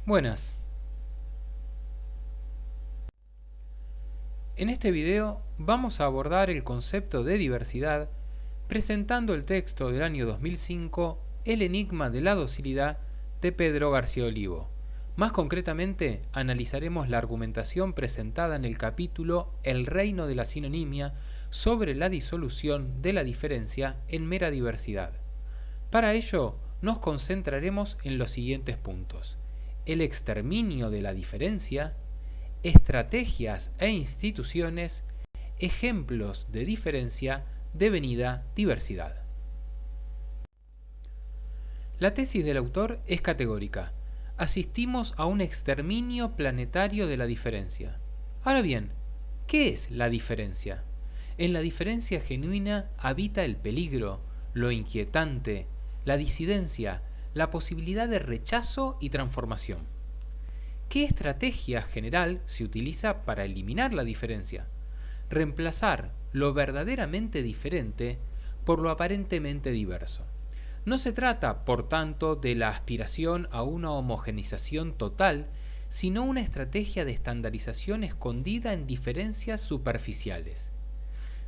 Buenas. En este video vamos a abordar el concepto de diversidad presentando el texto del año 2005 El enigma de la docilidad de Pedro García Olivo. Más concretamente, analizaremos la argumentación presentada en el capítulo El reino de la sinonimia sobre la disolución de la diferencia en mera diversidad. Para ello, nos concentraremos en los siguientes puntos: el exterminio de la diferencia, estrategias e instituciones, ejemplos de diferencia devenida diversidad. La tesis del autor es categórica. Asistimos a un exterminio planetario de la diferencia. Ahora bien, ¿qué es la diferencia? En la diferencia genuina habita el peligro, lo inquietante, la disidencia, la posibilidad de rechazo y transformación. ¿Qué estrategia general se utiliza para eliminar la diferencia? Reemplazar lo verdaderamente diferente por lo aparentemente diverso. No se trata, por tanto, de la aspiración a una homogeneización total, sino una estrategia de estandarización escondida en diferencias superficiales.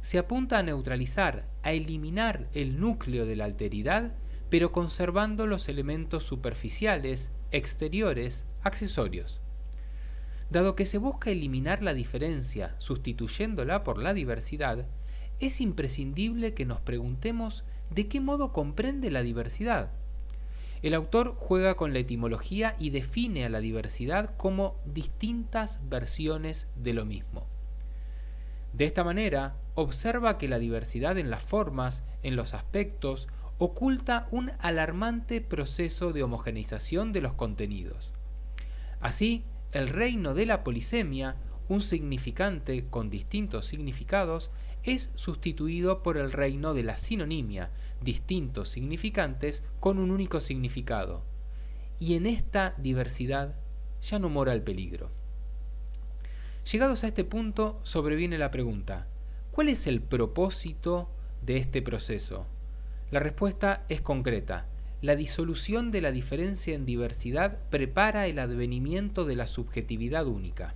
Se apunta a neutralizar, a eliminar el núcleo de la alteridad, pero conservando los elementos superficiales, exteriores, accesorios. Dado que se busca eliminar la diferencia sustituyéndola por la diversidad, es imprescindible que nos preguntemos de qué modo comprende la diversidad. El autor juega con la etimología y define a la diversidad como distintas versiones de lo mismo. De esta manera, observa que la diversidad en las formas, en los aspectos, oculta un alarmante proceso de homogeneización de los contenidos. Así, el reino de la polisemia, un significante con distintos significados, es sustituido por el reino de la sinonimia, distintos significantes con un único significado. Y en esta diversidad ya no mora el peligro. Llegados a este punto, sobreviene la pregunta: ¿cuál es el propósito de este proceso? La respuesta es concreta. La disolución de la diferencia en diversidad prepara el advenimiento de la subjetividad única.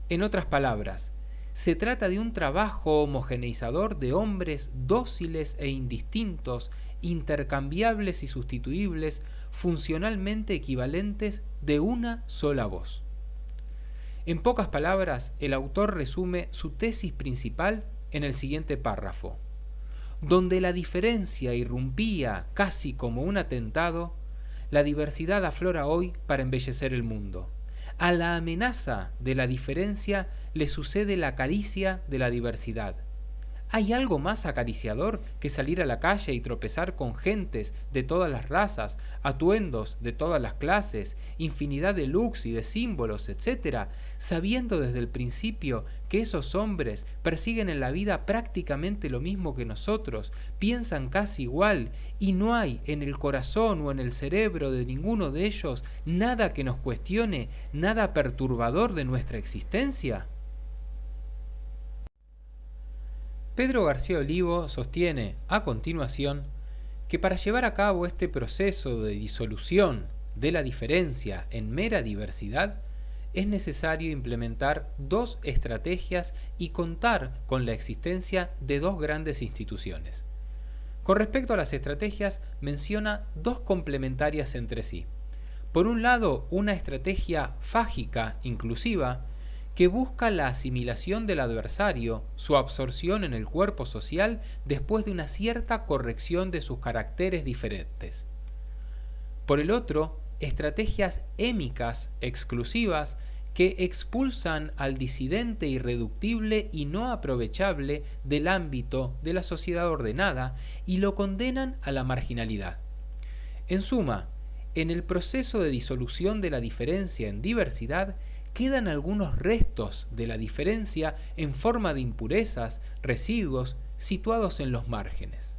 En otras palabras, se trata de un trabajo homogeneizador de hombres dóciles e indistintos, intercambiables y sustituibles, funcionalmente equivalentes de una sola voz. En pocas palabras, el autor resume su tesis principal en el siguiente párrafo: donde la diferencia irrumpía casi como un atentado, la diversidad aflora hoy para embellecer el mundo. A la amenaza de la diferencia le sucede la caricia de la diversidad. ¿Hay algo más acariciador que salir a la calle y tropezar con gentes de todas las razas, atuendos de todas las clases, infinidad de looks y de símbolos, etcétera, sabiendo desde el principio que esos hombres persiguen en la vida prácticamente lo mismo que nosotros, piensan casi igual, y no hay en el corazón o en el cerebro de ninguno de ellos nada que nos cuestione, nada perturbador de nuestra existencia? Pedro García Olivo sostiene, a continuación, que para llevar a cabo este proceso de disolución de la diferencia en mera diversidad, es necesario implementar dos estrategias y contar con la existencia de dos grandes instituciones. Con respecto a las estrategias, menciona dos complementarias entre sí. Por un lado, una estrategia fágica, inclusiva, que busca la asimilación del adversario, su absorción en el cuerpo social después de una cierta corrección de sus caracteres diferentes. Por el otro, estrategias émicas, exclusivas, que expulsan al disidente irreductible y no aprovechable del ámbito de la sociedad ordenada y lo condenan a la marginalidad. En suma, en el proceso de disolución de la diferencia en diversidad, quedan algunos restos de la diferencia en forma de impurezas, residuos, situados en los márgenes.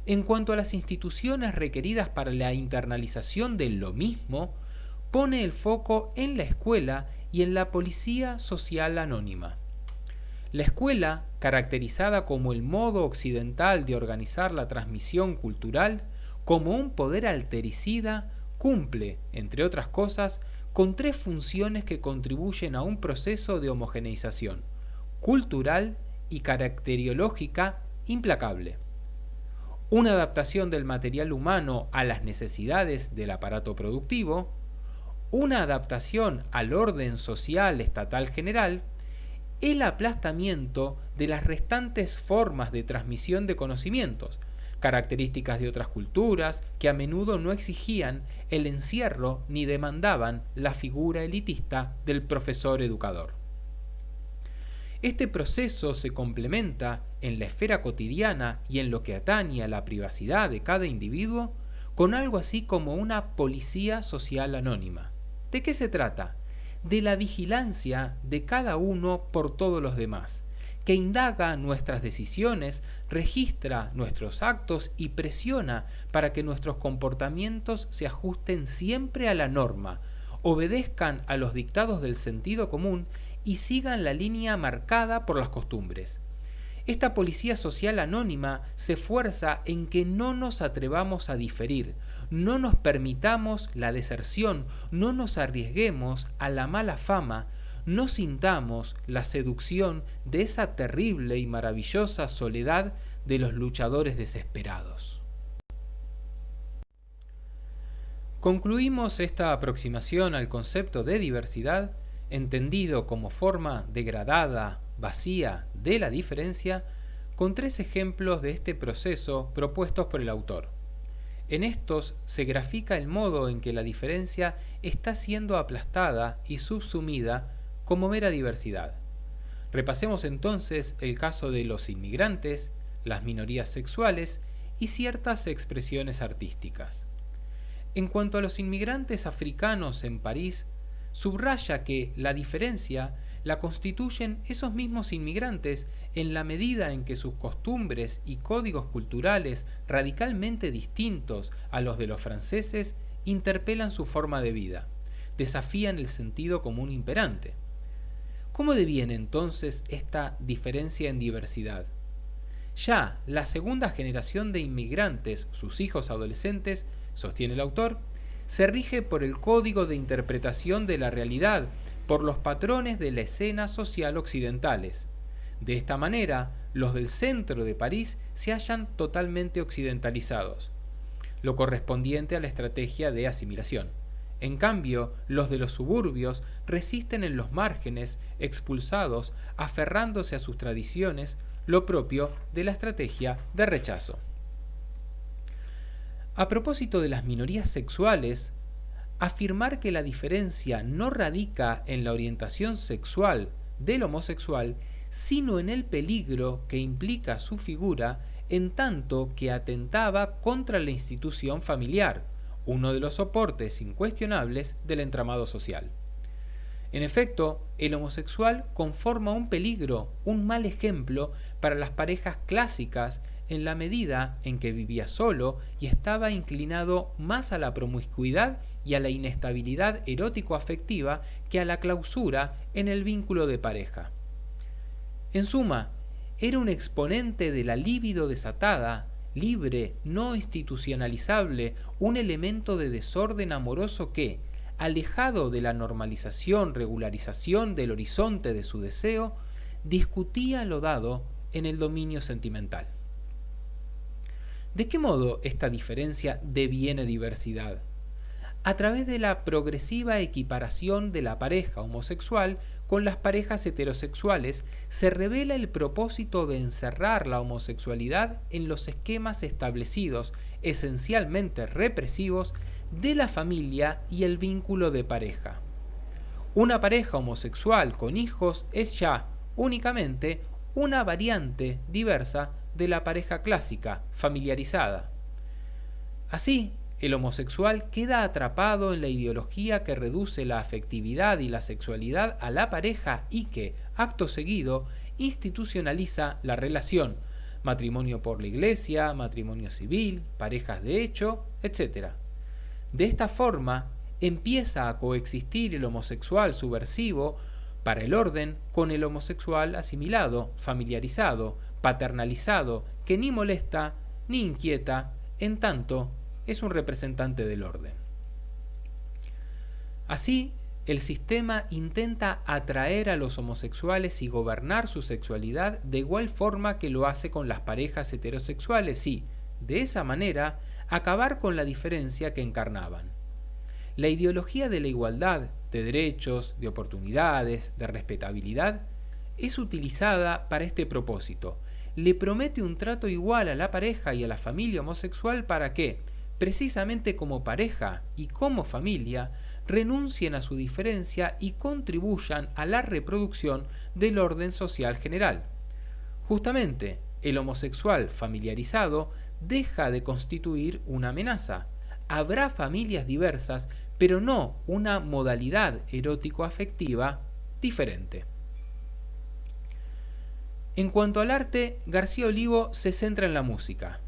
En cuanto a las instituciones requeridas para la internalización de lo mismo, pone el foco en la escuela y en la policía social anónima. La escuela, caracterizada como el modo occidental de organizar la transmisión cultural, como un poder altericida, cumple, entre otras cosas, con 3 funciones que contribuyen a un proceso de homogeneización cultural y caracteriológica implacable. Una adaptación del material humano a las necesidades del aparato productivo, una adaptación al orden social estatal general, el aplastamiento de las restantes formas de transmisión de conocimientos, características de otras culturas que a menudo no exigían el encierro ni demandaban la figura elitista del profesor educador. Este proceso se complementa en la esfera cotidiana y en lo que atañe a la privacidad de cada individuo con algo así como una policía social anónima. ¿De qué se trata? De la vigilancia de cada uno por todos los demás, que indaga nuestras decisiones, registra nuestros actos y presiona para que nuestros comportamientos se ajusten siempre a la norma, obedezcan a los dictados del sentido común y sigan la línea marcada por las costumbres. Esta policía social anónima se esfuerza en que no nos atrevamos a diferir, no nos permitamos la deserción, no nos arriesguemos a la mala fama, no sintamos la seducción de esa terrible y maravillosa soledad de los luchadores desesperados. Concluimos esta aproximación al concepto de diversidad, entendido como forma degradada, vacía de la diferencia, con 3 ejemplos de este proceso propuestos por el autor. En estos se grafica el modo en que la diferencia está siendo aplastada y subsumida como mera diversidad. Repasemos entonces el caso de los inmigrantes, las minorías sexuales y ciertas expresiones artísticas. En cuanto a los inmigrantes africanos en París, subraya que la diferencia la constituyen esos mismos inmigrantes en la medida en que sus costumbres y códigos culturales radicalmente distintos a los de los franceses interpelan su forma de vida, desafían el sentido común imperante. ¿Cómo deviene entonces esta diferencia en diversidad? Ya la segunda generación de inmigrantes, sus hijos adolescentes, sostiene el autor, se rige por el código de interpretación de la realidad, por los patrones de la escena social occidentales. De esta manera, los del centro de París se hallan totalmente occidentalizados, lo correspondiente a la estrategia de asimilación. En cambio, los de los suburbios resisten en los márgenes, expulsados, aferrándose a sus tradiciones, lo propio de la estrategia de rechazo. A propósito de las minorías sexuales, afirmar que la diferencia no radica en la orientación sexual del homosexual, sino en el peligro que implica su figura en tanto que atentaba contra la institución familiar, uno de los soportes incuestionables del entramado social. En efecto, el homosexual conforma un peligro, un mal ejemplo para las parejas clásicas en la medida en que vivía solo y estaba inclinado más a la promiscuidad y a la inestabilidad erótico-afectiva que a la clausura en el vínculo de pareja. En suma, era un exponente de la libido desatada, libre, no institucionalizable, un elemento de desorden amoroso que, alejado de la normalización, regularización del horizonte de su deseo, discutía lo dado en el dominio sentimental. ¿De qué modo esta diferencia deviene diversidad? A través de la progresiva equiparación de la pareja homosexual con las parejas heterosexuales, se revela el propósito de encerrar la homosexualidad en los esquemas establecidos, esencialmente represivos, de la familia y el vínculo de pareja. Una pareja homosexual con hijos es ya, únicamente, una variante diversa de la pareja clásica, familiarizada. Así, el homosexual queda atrapado en la ideología que reduce la afectividad y la sexualidad a la pareja y que, acto seguido, institucionaliza la relación, matrimonio por la iglesia, matrimonio civil, parejas de hecho, etc. De esta forma, empieza a coexistir el homosexual subversivo para el orden con el homosexual asimilado, familiarizado, paternalizado, que ni molesta ni inquieta, en tanto es un representante del orden. Así, el sistema intenta atraer a los homosexuales y gobernar su sexualidad de igual forma que lo hace con las parejas heterosexuales y, de esa manera, acabar con la diferencia que encarnaban. La ideología de la igualdad, de derechos, de oportunidades, de respetabilidad, es utilizada para este propósito. Le promete un trato igual a la pareja y a la familia homosexual para que, precisamente como pareja y como familia, renuncien a su diferencia y contribuyan a la reproducción del orden social general. Justamente, el homosexual familiarizado deja de constituir una amenaza. Habrá familias diversas, pero no una modalidad erótico-afectiva diferente. En cuanto al arte, García Olivo se centra en la música.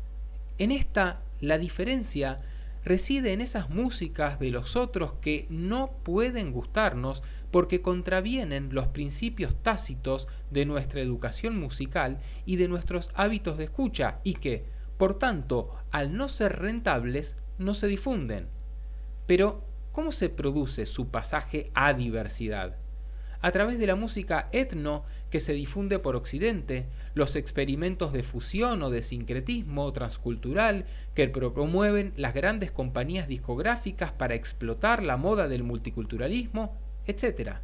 En esta, la diferencia reside en esas músicas de los otros que no pueden gustarnos porque contravienen los principios tácitos de nuestra educación musical y de nuestros hábitos de escucha y que, por tanto, al no ser rentables, no se difunden. Pero, ¿cómo se produce su pasaje a diversidad? A través de la música etno que se difunde por Occidente, los experimentos de fusión o de sincretismo transcultural que promueven las grandes compañías discográficas para explotar la moda del multiculturalismo, etc.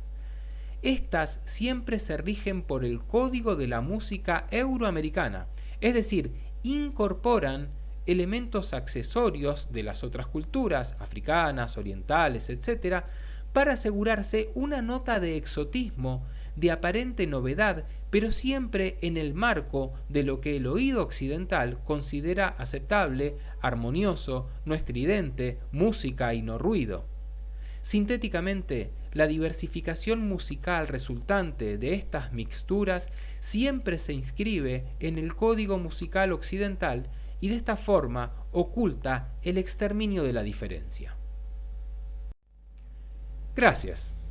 Estas siempre se rigen por el código de la música euroamericana, es decir, incorporan elementos accesorios de las otras culturas, africanas, orientales, etc., para asegurarse una nota de exotismo, de aparente novedad, pero siempre en el marco de lo que el oído occidental considera aceptable, armonioso, no estridente, música y no ruido. Sintéticamente, la diversificación musical resultante de estas mixturas siempre se inscribe en el código musical occidental y de esta forma oculta el exterminio de la diferencia. Gracias.